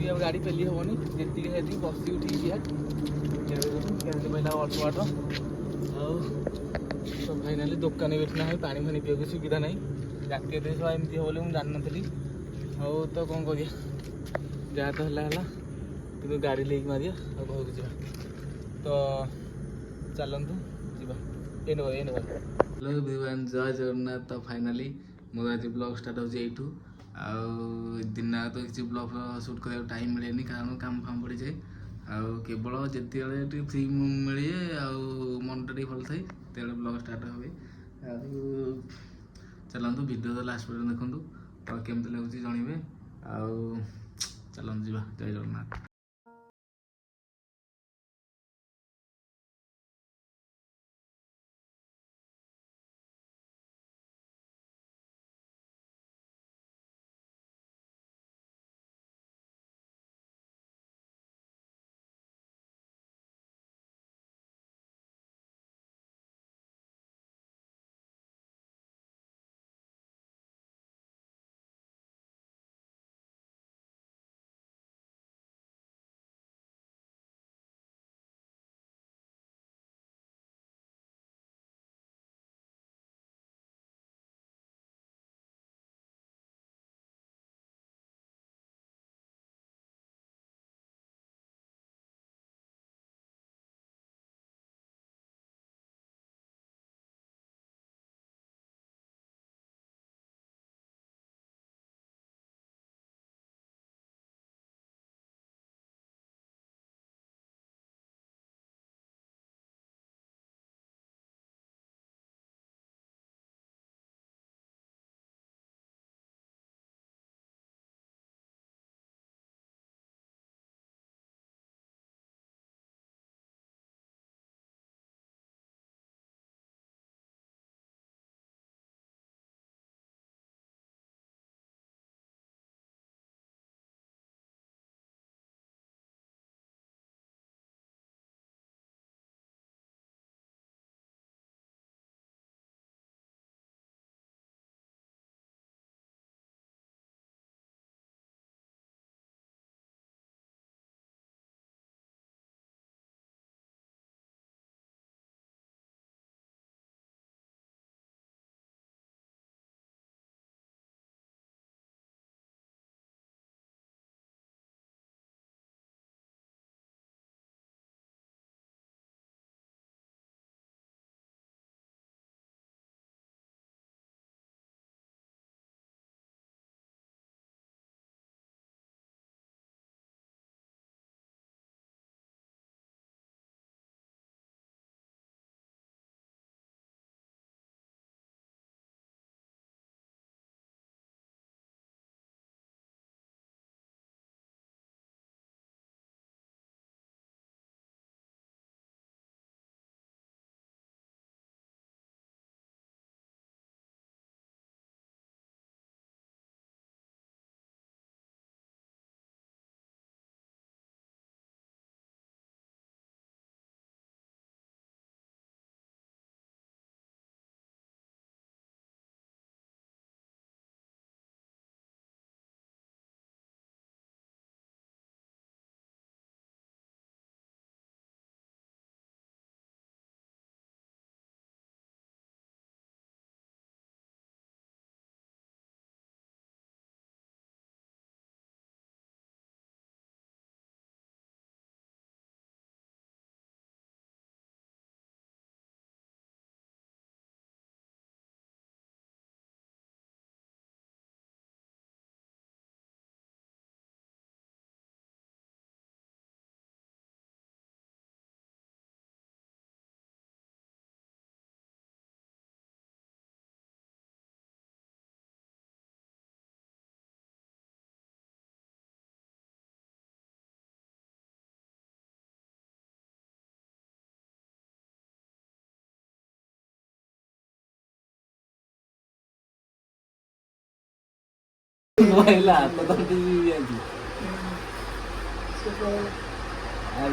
अब गाड़ी पेली हेनी जी बसी उठी पहला अल्प बाट तो फाइनाली दुकान बैठना है पानी फानी पीवा सुविधा ना राति एमती हो बोली मुझे जान नी आउ तो कौन कर जहाँ तो है कि गाड़ी लेकिन मारिया और घर को जा तो चलतु जा हेलो एवरीवन जय जगन्नाथ। तो फाइनाली मोर आज ब्लॉग स्टार्ट हो दिन तो किसी ब्लॉग सुट करने टाइम मिले कारण काम फाम पड़ जाए केवल जिते फ्री मिले मनटा टे भल थाए तो ब्लॉग स्टार्ट हुए चलतु वीडियो तो लास्ट पर्यटन देखु तो केमती लगुच जनइबे चलतु जा जय जगन्नाथ।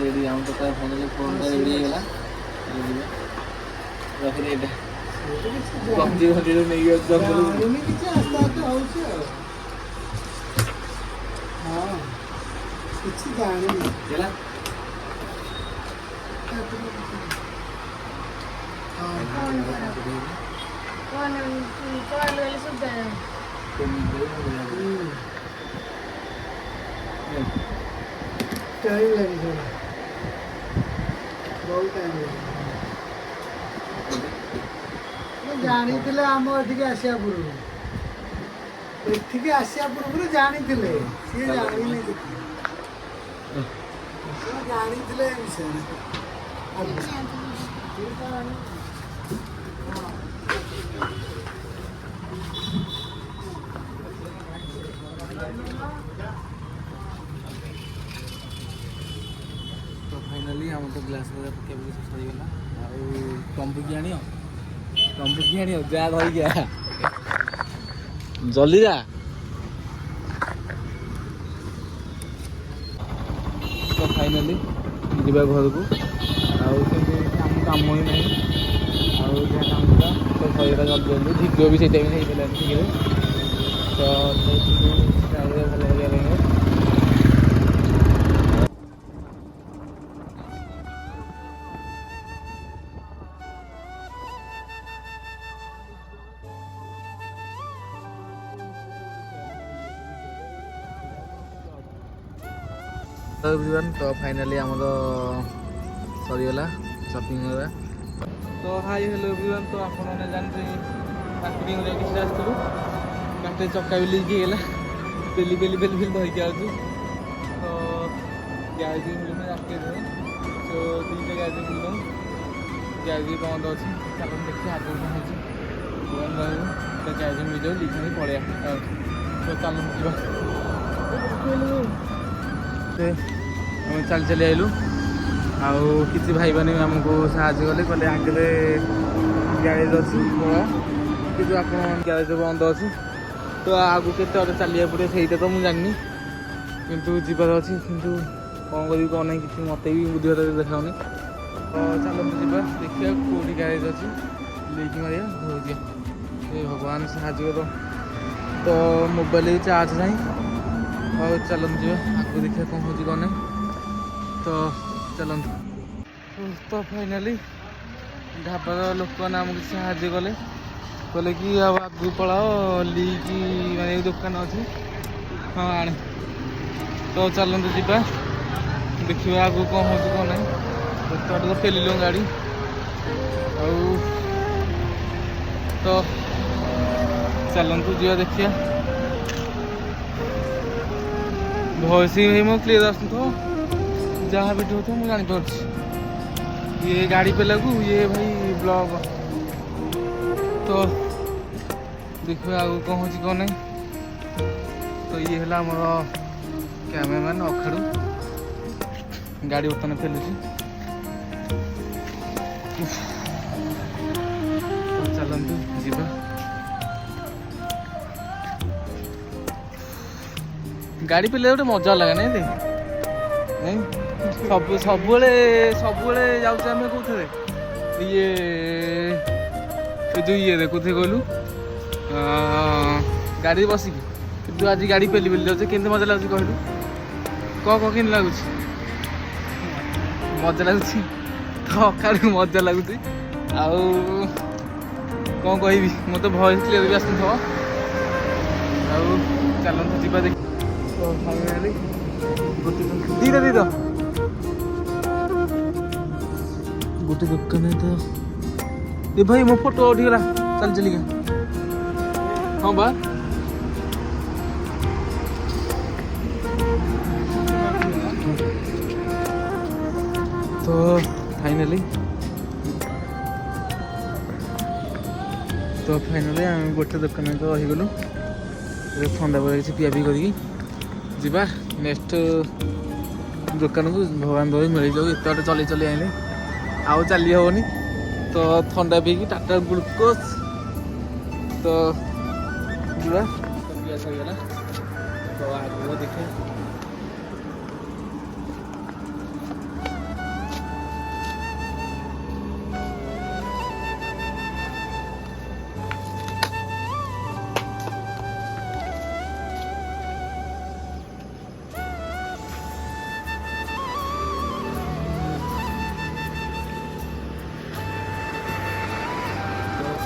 रेडी हम तो फाइनली फोन रेडी होगा गंजी गंजी नहीं କିଛି ଜାଣିନି ହେଲା टाइम लगे बहुत टाइम लगे ଜାଣିଥିଲେ ଆମ ଏଠିକି ଆସିବା ପୂର୍ବରୁ ଏଠିକି ଆସିବା ପୂର୍ବରୁ ଜାଣିଥିଲେ ସିଏ ଜାଣିନି ସିଏ ଜାଣିଥିଲେ ଏ ବିଷୟରେ तो फाइनाली आम तो ग्लास पकेबी सरीगला टम्बुकी आण टम्बुकी आण जा धरिक जल्दी जा तो फाइनाली जा घर को आम कम ही ना आउ जहाँ काम था तो सरीगला जल्दी जल्दी भिडियो भी से टाइम ठीक है तो भल लगे एवरीवन तो फाइनली आम सरीगला शॉपिंग तो हाय हेलो एवरीवन तो आपने जानते मार्केटिंग किसी आसलु बाटे चक्का भी लीक होगा बेली बेली बेली बेली धरिक आसु तो ग्यारेज मिलूँ रास्ते तो दुईटा ग्यारेज मिलूँ ग्यारेज बंद अच्छी चलो देखिए आगे कौन हो ग्यारेज मिल जाओ लीक नहीं पड़े तो चलो चल चली आइलु आउ किसी भाई मैंने आमको साहाଯ୍य कले कहले आगे ग्यारेज अच्छी कि आप ग्यारेज बंद अच्छी तो आगु के चलिए पड़े से तो मुझे जानी किंतु जीवार अच्छी किंतु कौन करी कौन नहीं कि मत भी बुद्धि देखाऊनी तो चलो जा देखिए कौटी ग्यारेज अच्छी लेकिन मारिया हो भगवान साहाଯ୍य करो तो मोबाइल चार्ज नहीं और चलते जी आगे देखिए कौन हो कौन नहीं तो चलते तो फाइनाली ढाबार लोक मैंने आमको साहाଯ୍य कले कहले कि अब आगू पलाओ लीक माने दुकान अच्छी हाँ आने तो चलते जा देखिए आगू कौन हो कौन नहीं तो पेलिलु गाड़ी तो चलतु जी देखिए भॉइस ही मो क्लियर आसो जहाँ भी हो मुझे जानीपार ये गाड़ी पे लगू ये भाई ब्लॉग तो देखिए आगे कौन हो कौन नहीं तो ये है मोर कैमेरामैन अखाड़ू गाड़ी बर्तमान फेलुची चलतु जीवा गाड़ी पे गोटे मजा लगे नहीं नहीं सब सब जाऊे आम कौन ये जो ये देखु कहलु गाड़ी बसिकी कि आज गाड़ी पेली पेली जाऊे के मजा लगुच कहलु कौन के लगुच मजा लगुच तो अखाड़ मजा लगुच आउ कौन कह मत भॉइस क्लियर भी आस चलते जा देख तो फाइनाली दीदा दीदा गोटे दुकान है तो ये भाई मो फोटो उठीगला चल चलिए हाँ बा तो फाइनाली आम गोटे दुकान तो रहीगलु ठंडा बेला किसी पिया पी करी जीवा नेक्स्ट दुकान को भगवान दही मिल जाऊ एत बाटे चल चल आइले आउ चली हेनी तो ठंडा पी टाटा ग्लुकोज तो जीवा पिया सरीगला तो आगे देखे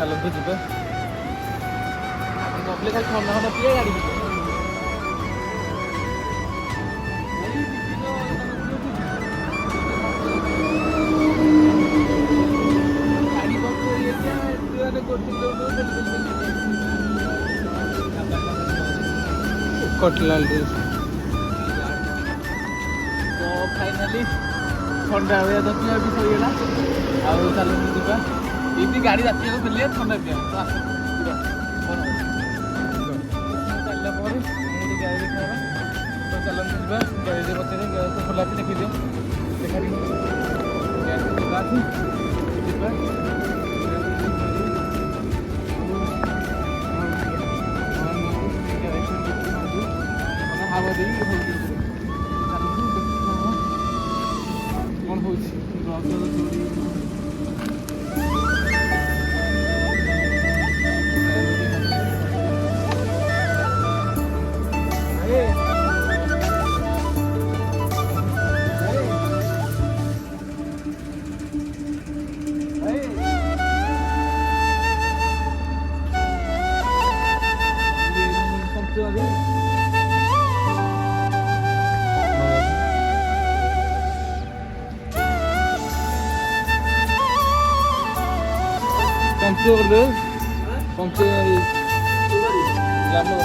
ଚାଲନ୍ତୁ ଯିବା ଗପଲେ ଖାଲି ଥଣ୍ଡା ଥଣ୍ଡା ପିଏ ଗାଡ଼ି कटलाल तो फाइनाली ठंडा हुआ तो पिया भी सहीगला आउ चलो जीवा ये गाड़ी रात को खोलिए ठंडा पिया तो आस चलला पर मुझे गाड़ी देखा तो चलो जीवा गाड़ी दे बते तो खोला भी देखि दियो देखा दी गाड़ी जीवा हवा दे कौन हो पंक्चर दे पंक्चर लामो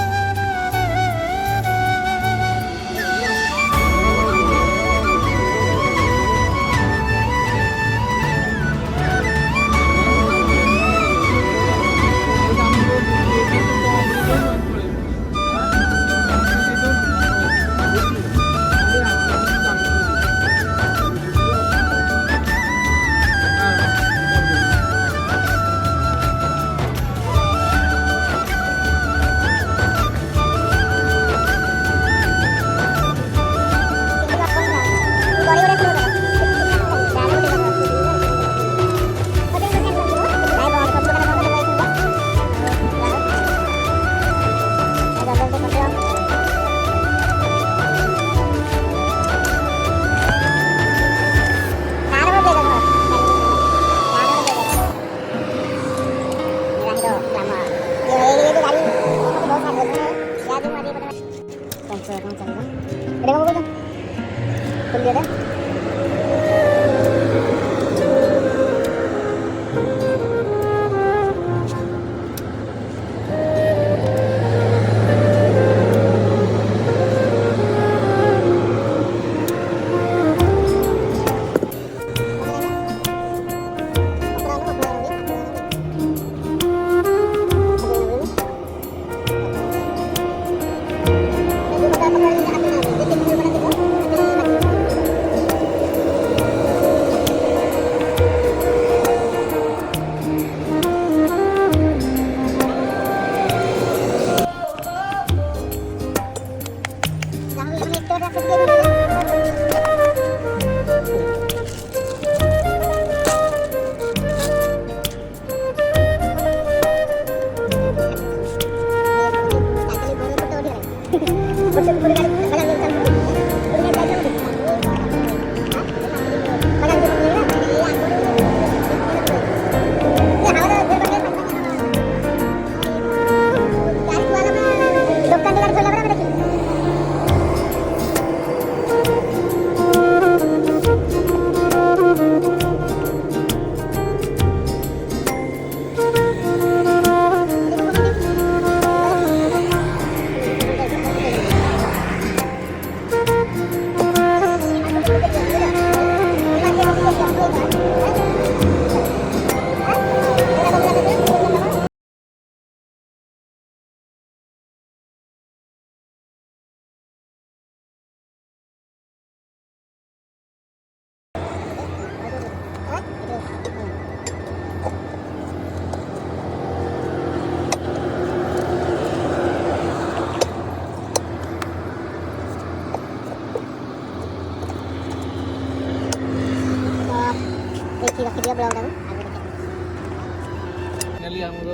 फाइनाली आमर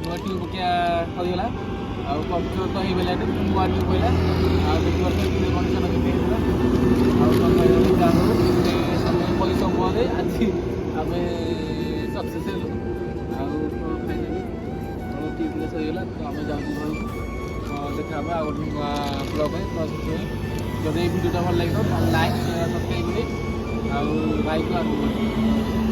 नुआ ट्यूब क्या सरीगला आ पंक्चर तो हो गला नुआ ट्यूब पड़ा आगे कंडीशन के समय परिश्रम आज आम ସକ୍ସେସ୍ ହେଲୁ ଆଉ ଫାଇନାଲି ଆମର ଟିପ୍ଲେସ୍ ହେଇଗଲା ତ ଆମେ ଯାଉଛୁ ଘରକୁ ଦେଖା ହେବା ଆଉ ଗୋଟେ ନୂଆ ବ୍ଲଗ୍ ପାଇଁ ତ ସେଥିପାଇଁ ଯଦି ଏଇ ଭିଡ଼ିଓଟା ଭଲ ଲାଗିବ ତାହେଲେ ଲାଇକ୍ ସବସ୍କ୍ରାଇବ୍ କରି ଆଉ ଭାଇକୁ ଆଗକୁ